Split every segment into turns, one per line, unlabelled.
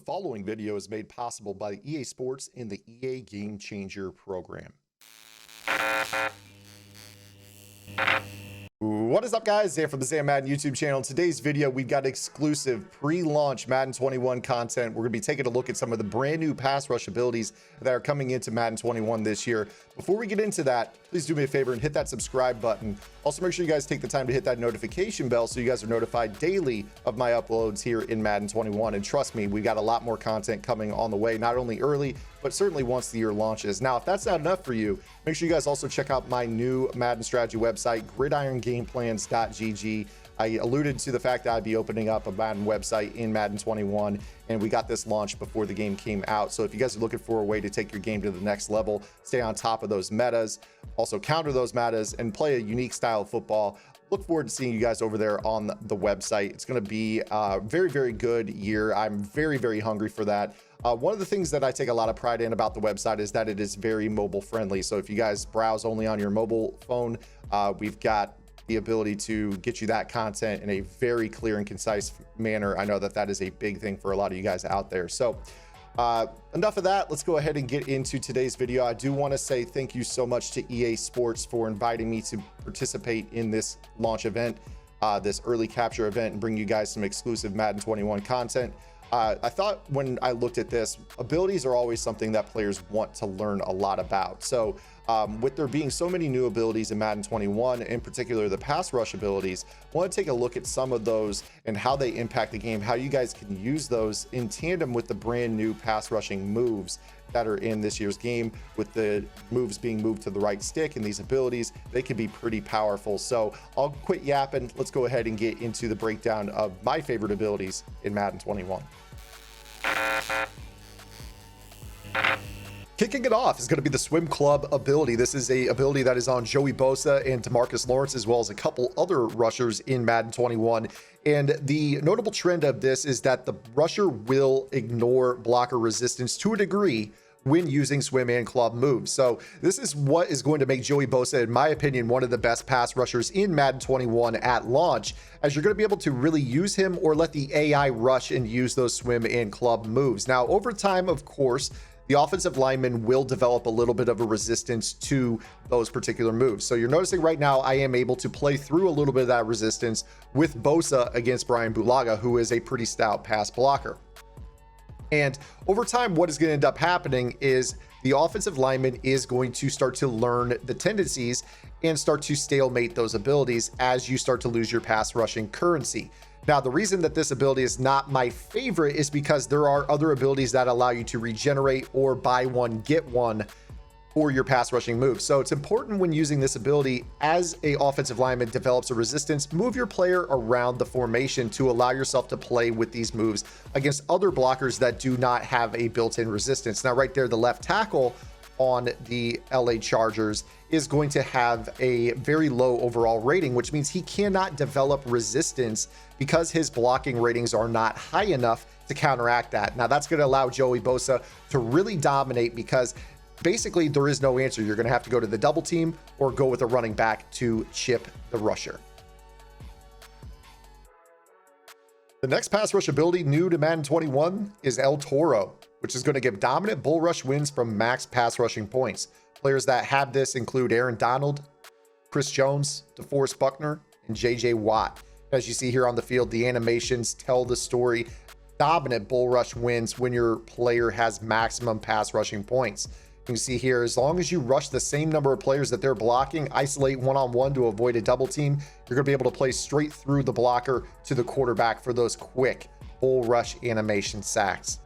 The following video is made possible by EA Sports and the EA Game Changer program. What is up, guys? Zan from the Zan Madden YouTube channel. In today's video, we've got exclusive pre-launch Madden 21 content. We're going to be taking a look at some of the brand new pass rush abilities that are coming into Madden 21 this year. Before we get into that, please do me a favor and hit that subscribe button. Also, make sure you guys take the time to hit that notification bell so you guys are notified daily of my uploads here in Madden 21. And trust me, we've got a lot more content coming on the way, not only early, but certainly once the year launches. Now, if that's not enough for you, make sure you guys also check out my new Madden strategy website, gridirongameplans.gg. I alluded to the fact that I'd be opening up a Madden website in Madden 21, and we got this launched before the game came out. So if you guys are looking for a way to take your game to the next level, stay on top of those metas, also counter those metas, and play a unique style of football, look forward to seeing you guys over there on the website. It's going to be a very, very good year. I'm very, very hungry for that. One of the things that I take a lot of pride in about the website is that it is very mobile friendly. So if you guys browse only on your mobile phone, we've got the ability to get you that content in a very clear and concise manner. I know that that is a big thing for a lot of you guys out there. So enough of that. Let's go ahead and get into today's video. I do want to say thank you so much to EA Sports for inviting me to participate in this launch event, this early capture event, and bring you guys some exclusive Madden 21 content. I thought when I looked at this, abilities are always something that players want to learn a lot about. So with there being so many new abilities in Madden 21, in particular the pass rush abilities, I want to take a look at some of those and how they impact the game, how you guys can use those in tandem with the brand new pass rushing moves that are in this year's game. With the moves being moved to the right stick and these abilities, they can be pretty powerful. So I'll quit yapping. Let's go ahead and get into the breakdown of my favorite abilities in Madden 21. Kicking it off is going to be the Swim Club ability. This is a ability that is on Joey Bosa and DeMarcus Lawrence, as well as a couple other rushers in Madden 21. And the notable trend of this is that the rusher will ignore blocker resistance to a degree when using swim and club moves. So this is what is going to make Joey Bosa, in my opinion, one of the best pass rushers in Madden 21 at launch, as you're going to be able to really use him or let the AI rush and use those swim and club moves. Now, over time, of course, the offensive lineman will develop a little bit of a resistance to those particular moves. So you're noticing right now, I am able to play through a little bit of that resistance with Bosa against Brian Bulaga, who is a pretty stout pass blocker. And over time, what is going to end up happening is the offensive lineman is going to start to learn the tendencies and start to stalemate those abilities as you start to lose your pass rushing currency. Now, the reason that this ability is not my favorite is because there are other abilities that allow you to regenerate or buy one, get one for your pass rushing moves. So it's important when using this ability, as a offensive lineman develops a resistance, move your player around the formation to allow yourself to play with these moves against other blockers that do not have a built-in resistance. Now, right there, the left tackle on the LA Chargers is going to have a very low overall rating, which means he cannot develop resistance because his blocking ratings are not high enough to counteract that. Now, that's going to allow Joey Bosa to really dominate, because basically there is no answer. You're going to have to go to the double team or go with a running back to chip the rusher. The next pass rush ability new to Madden 21 is El Toro, which is going to give dominant bull rush wins from max pass rushing points. Players that have this include Aaron Donald, Chris Jones, DeForest Buckner, and JJ Watt. As you see here on the field, the animations tell the story. Dominant bull rush wins when your player has maximum pass rushing points. You can see here, as long as you rush the same number of players that they're blocking, isolate one-on-one to avoid a double team, you're going to be able to play straight through the blocker to the quarterback for those quick bull rush animation sacks.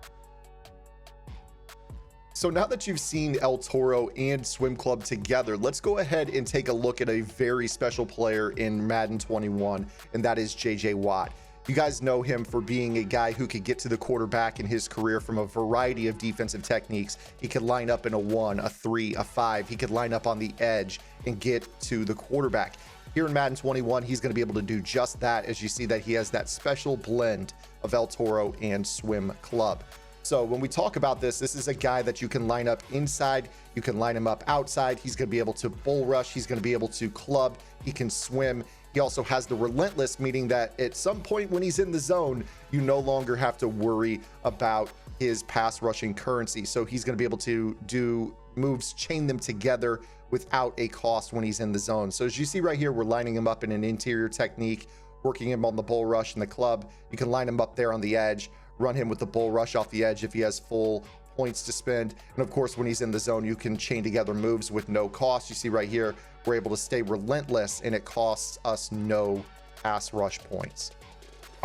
So now that you've seen El Toro and Swim Club together, let's go ahead and take a look at a very special player in Madden 21, and that is JJ Watt. You guys know him for being a guy who could get to the quarterback in his career from a variety of defensive techniques. He could line up in a 1, a 3, a 5. He could line up on the edge and get to the quarterback. Here in Madden 21, he's going to be able to do just that, as you see that he has that special blend of El Toro and Swim Club. So when we talk about this, this is a guy that you can line up inside, you can line him up outside. He's going to be able to bull rush, he's going to be able to club, he can swim, He also has the relentless, meaning that at some point when he's in the zone, you no longer have to worry about his pass rushing currency. So he's going to be able to do moves, chain them together without a cost when he's in the zone. So as you see right here, we're lining him up in an interior technique, working him on the bull rush and the club. You can line him up there on the edge, run him with the bull rush off the edge if he has full points to spend. And of course, when he's in the zone, you can chain together moves with no cost. You see right here, we're able to stay relentless and it costs us no pass rush points.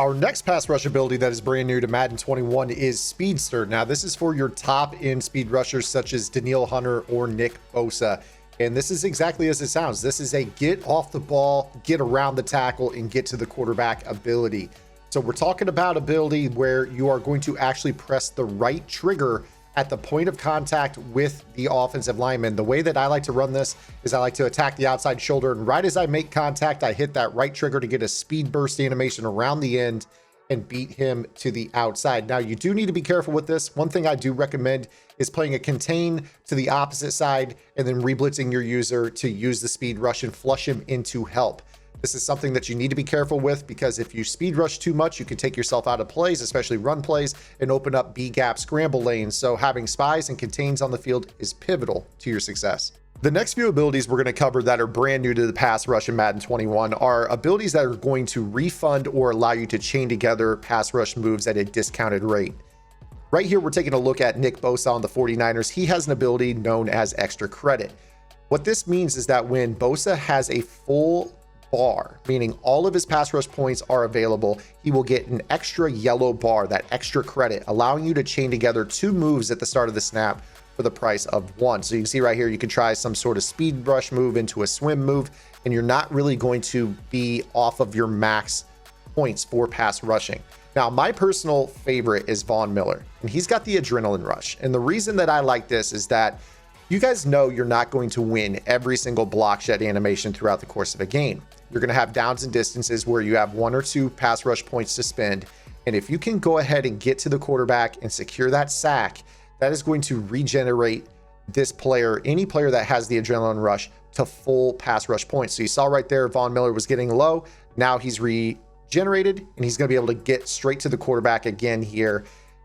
Our next pass rush ability that is brand new to Madden 21 is Speedster. Now, this is for your top end speed rushers such as Danielle Hunter or Nick Bosa. And this is exactly as it sounds. This is a get off the ball, get around the tackle, and get to the quarterback ability. So we're talking about ability where you are going to actually press the right trigger at the point of contact with the offensive lineman. The way that I like to run this is I like to attack the outside shoulder, and right as I make contact, I hit that right trigger to get a speed burst animation around the end and beat him to the outside. Now, you do need to be careful with this. One thing I do recommend is playing a contain to the opposite side and then reblitzing your user to use the speed rush and flush him into help. This is something that you need to be careful with, because if you speed rush too much, you can take yourself out of plays, especially run plays, and open up B gap scramble lanes. So having spies and contains on the field is pivotal to your success. The next few abilities we're going to cover that are brand new to the pass rush in Madden 21 are abilities that are going to refund or allow you to chain together pass rush moves at a discounted rate. Right here, we're taking a look at Nick Bosa on the 49ers. He has an ability known as extra credit. What this means is that when Bosa has a full bar, meaning all of his pass rush points are available, he will get an extra yellow bar, that extra credit, allowing you to chain together 2 moves at the start of the snap for the price of 1. So you can see right here, you can try some sort of speed rush move into a swim move, and you're not really going to be off of your max points for pass rushing. Now, my personal favorite is Von Miller, and he's got the adrenaline rush. And the reason that I like this is that you guys know you're not going to win every single block shed animation throughout the course of a game. You're going to have downs and distances where you have 1 or 2 pass rush points to spend. And if you can go ahead and get to the quarterback and secure that sack, that is going to regenerate this player, any player that has the adrenaline rush, to full pass rush points. So you saw right there, Von Miller was getting low. Now he's regenerated and he's going to be able to get straight to the quarterback again here.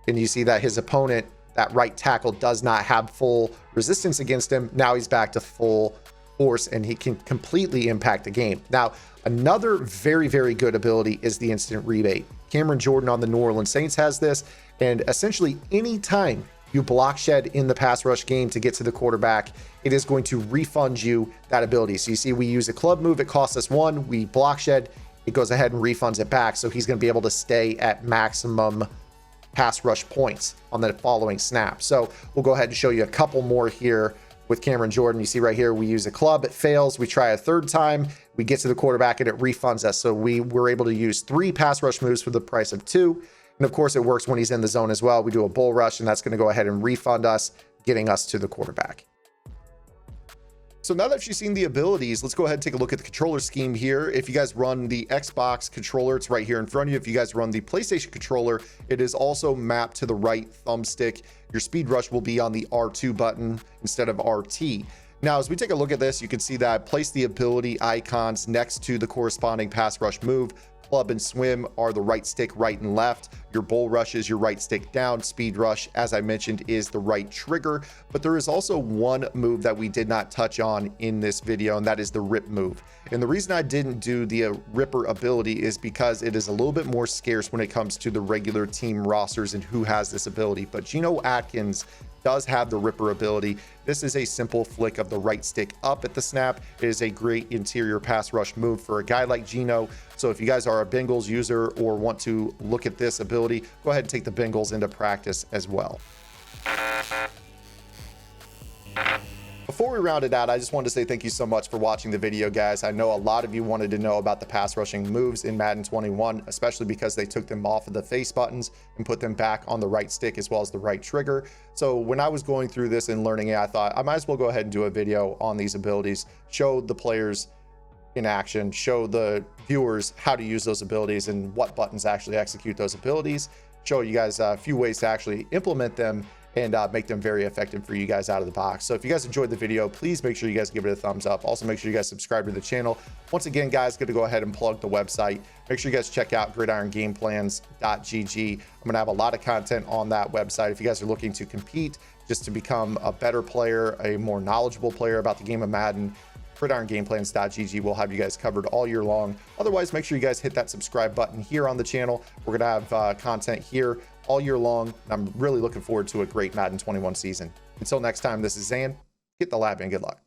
And you see that his opponent, that right tackle, does not have full resistance against him. Now he's back to full force and he can completely impact the game. Now, another very, very good ability is the instant rebate. Cameron Jordan on the New Orleans Saints has this, and essentially anytime you block shed in the pass rush game to get to the quarterback, it is going to refund you that ability. So you see, we use a club move, it costs us 1, we block shed, it goes ahead and refunds it back. So he's going to be able to stay at maximum pass rush points on the following snap. So we'll go ahead and show you a couple more here with Cameron Jordan. You see right here, we use a club, it fails, we try a 3rd time, we get to the quarterback and it refunds us. So we were able to use 3 pass rush moves for the price of 2. And of course, it works when he's in the zone as well. We do a bull rush, and that's going to go ahead and refund us, getting us to the quarterback. So now that you've seen the abilities, let's go ahead and take a look at the controller scheme here. If you guys run the Xbox controller, it's right here in front of you. If you guys run the PlayStation controller, it is also mapped to the right thumbstick. Your speed rush will be on the R2 button instead of RT. Now, as we take a look at this, you can see that I placed the ability icons next to the corresponding pass rush move. Club and swim are the right stick, right and left. Your bull rush is your right stick down. Speed rush, as I mentioned, is the right trigger. But there is also one move that we did not touch on in this video, and that is the rip move. And the reason I didn't do the ripper ability is because it is a little bit more scarce when it comes to the regular team rosters and who has this ability. But Geno Atkins does have the ripper ability. This is a simple flick of the right stick up at the snap. It is a great interior pass rush move for a guy like Geno. So if you guys are a Bengals user or want to look at this ability, go ahead and take the Bengals into practice as well. Before we round it out, I just wanted to say thank you so much for watching the video, guys. I know a lot of you wanted to know about the pass rushing moves in Madden 21, especially because they took them off of the face buttons and put them back on the right stick as well as the right trigger. So when I was going through this and learning it, I thought I might as well go ahead and do a video on these abilities, show the players in action, show the viewers how to use those abilities and what buttons actually execute those abilities, show you guys a few ways to actually implement them, and make them very effective for you guys out of the box. So if you guys enjoyed the video, please make sure you guys give it a thumbs up. Also, make sure you guys subscribe to the channel. Once again, guys, going to go ahead and plug the website. Make sure you guys check out gridirongameplans.gg. I'm going to have a lot of content on that website. If you guys are looking to compete, just to become a better player, a more knowledgeable player about the game of Madden, gridirongameplans.gg will have you guys covered all year long. Otherwise, make sure you guys hit that subscribe button here on the channel. We're going to have content here all year long. I'm really looking forward to a great Madden 21 season. Until next time, this is Zan. Get the lab and good luck.